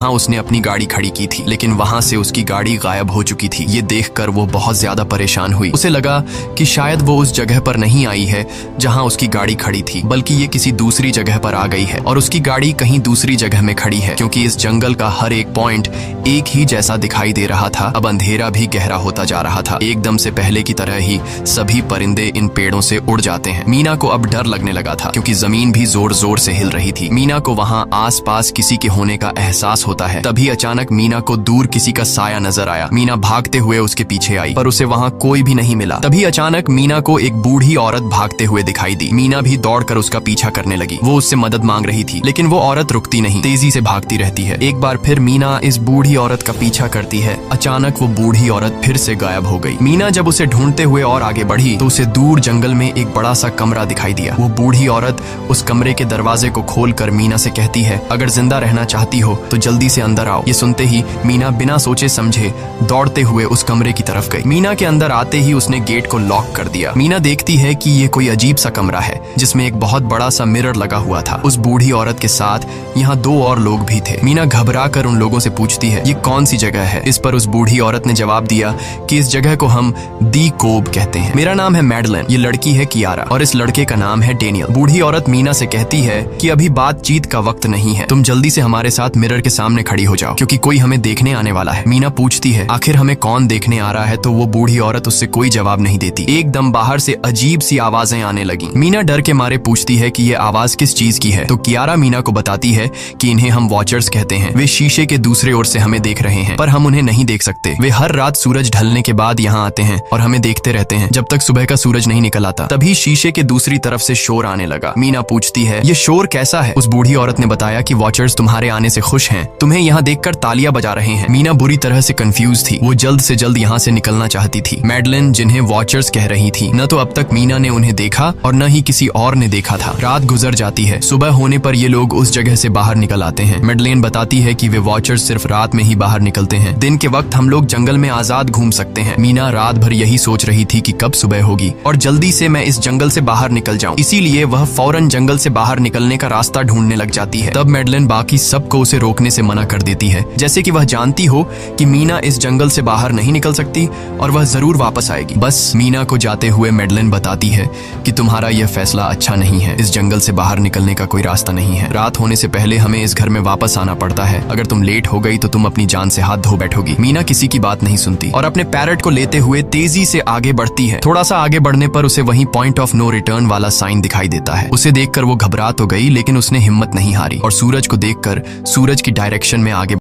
हाँ, उसने अपनी गाड़ी खड़ी की थी, लेकिन वहां से उसकी गाड़ी गायब हो चुकी थी। ये देखकर वो बहुत ज्यादा परेशान हुई। उसे लगा कि शायद वो उस जगह पर नहीं आई है जहां उसकी गाड़ी खड़ी थी, बल्कि ये किसी दूसरी जगह पर आ गई है और उसकी गाड़ी कहीं दूसरी जगह में खड़ी है, क्योंकि इस जंगल का हर एक पॉइंट एक ही जैसा दिखाई दे रहा था। अब अंधेरा भी गहरा होता जा रहा था। एकदम से पहले की तरह ही सभी परिंदे इन पेड़ों से उड़ जाते हैं। मीना को अब डर लगने लगा था, क्योंकि जमीन भी जोर जोर से हिल रही थी। मीना को वहां आस पास किसी के होने का एहसास होता है। तभी अचानक मीना को दूर किसी का साया नजर आया। मीना भागते हुए उसके पीछे आई, पर उसे वहां कोई भी नहीं मिला। तभी अचानक मीना को एक बूढ़ी औरत भागते हुए दिखाई दी। मीना भी दौड़कर उसका पीछा करने लगी। वो उससे मदद मांग रही थी, लेकिन वो औरत रुकती नहीं, तेजी से भागती रहती है। एक बार फिर मीना इस बूढ़ी औरत का पीछा करती है। अचानक वो बूढ़ी औरत फिर से गायब हो गई। मीना जब उसे ढूंढते हुए और आगे बढ़ी तो उसे दूर जंगल में एक बड़ा सा कमरा दिखाई दिया। वो बूढ़ी औरत उस कमरे के दरवाजे को खोलकर मीना से कहती है, अगर जिंदा रहना चाहती हो तो जल्दी से अंदर आओ। ये सुनते ही मीना बिना सोचे समझे दौड़ते हुए उस कमरे की तरफ गई। मीना के अंदर आते ही उसने गेट को लॉक कर दिया। मीना देखती है कि ये कोई अजीब सा कमरा है, जिसमें एक बहुत बड़ा सा मिरर लगा हुआ था। उस बूढ़ी औरत के साथ यहाँ 2 और लोग भी थे। मीना घबरा कर उन लोगों से पूछती है, ये कौन सी जगह है? इस पर उस बूढ़ी औरत ने जवाब दिया कि इस जगह को हम दी कोब कहते हैं। मेरा नाम है मैडलिन, ये लड़की है कियारा और इस लड़के का नाम है डेनियल। बूढ़ी औरत मीना से कहती है कि अभी बातचीत का वक्त नहीं है, तुम जल्दी से हमारे साथ मिरर के सामने खड़ी हो जाओ, क्योंकि कोई हमें देखने आने वाला है। मीना पूछती है, आखिर हमें कौन देखने आ रहा है? तो वो बूढ़ी औरत उससे कोई जवाब नहीं देती। एकदम बाहर से अजीब सी आवाजें आने लगी। मीना डर के मारे पूछती है कि ये आवाज किस चीज की है? तो कियारा मीना को बताती है कि इन्हें हम वॉचर्स कहते हैं। वे शीशे के दूसरे ओर से हमें देख रहे हैं, पर हम उन्हें नहीं देख सकते। वे हर रात सूरज ढलने के बाद यहाँ आते हैं और हमें देखते रहते हैं जब तक सुबह का सूरज नहीं निकल आता। तभी शीशे के दूसरी तरफ से शोर आने लगा। मीना पूछती है, ये शोर कैसा है? उस बूढ़ी औरत ने बताया कि वॉचर्स तुम्हारे आने से खुश हैं, तुम्हें यहाँ देखकर तालियां बजा रहे हैं। मीना बुरी तरह से कंफ्यूज थी। वो जल्द से जल्द यहाँ से निकलना चाहती थी। मैडलिन जिन्हें वॉचर्स कह रही थी, न तो अब तक मीना ने उन्हें देखा और न ही किसी और ने देखा था। रात गुजर जाती है। सुबह होने पर ये लोग उस जगह से बाहर निकल आते हैं। मैडलिन बताती है कि वे वॉचर्स सिर्फ रात में ही बाहर निकलते हैं। दिन के वक्त हम लोग जंगल में आजाद घूम सकते हैं। मीना रात भर यही सोच रही थी कि कब सुबह होगी और जल्दी से मैं इस जंगल से बाहर निकल जाऊं। इसीलिए वह फौरन जंगल से बाहर निकलने का रास्ता ढूंढने लग जाती है। तब मैडलिन बाकी सबको उसे रोकने से मना कर देती है, जैसे कि वह जानती हो कि मीना इस जंगल से बाहर नहीं निकल सकती और वह जरूर वापस आएगी। बस मीना को जाते हुए मैडलिन बताती है कि तुम्हारा यह फैसला अच्छा नहीं है। इस जंगल से बाहर निकलने का कोई रास्ता नहीं है। रात होने से पहले हमें इस घर में वापस आना पड़ता है। अगर तुम लेट हो गई तो तुम अपनी जान से हाथ धो बैठोगी। मीना किसी की बात नहीं सुनती और अपने पैरट को लेते हुए तेजी से आगे बढ़ती है। थोड़ा सा आगे बढ़ने पर उसे वहीं पॉइंट ऑफ नो रिटर्न वाला साइन दिखाई देता है। उसे देखकर वो घबरा तो गई, लेकिन उसने हिम्मत नहीं हारी और सूरज को देखकर सूरज की डायरेक्शन में आगे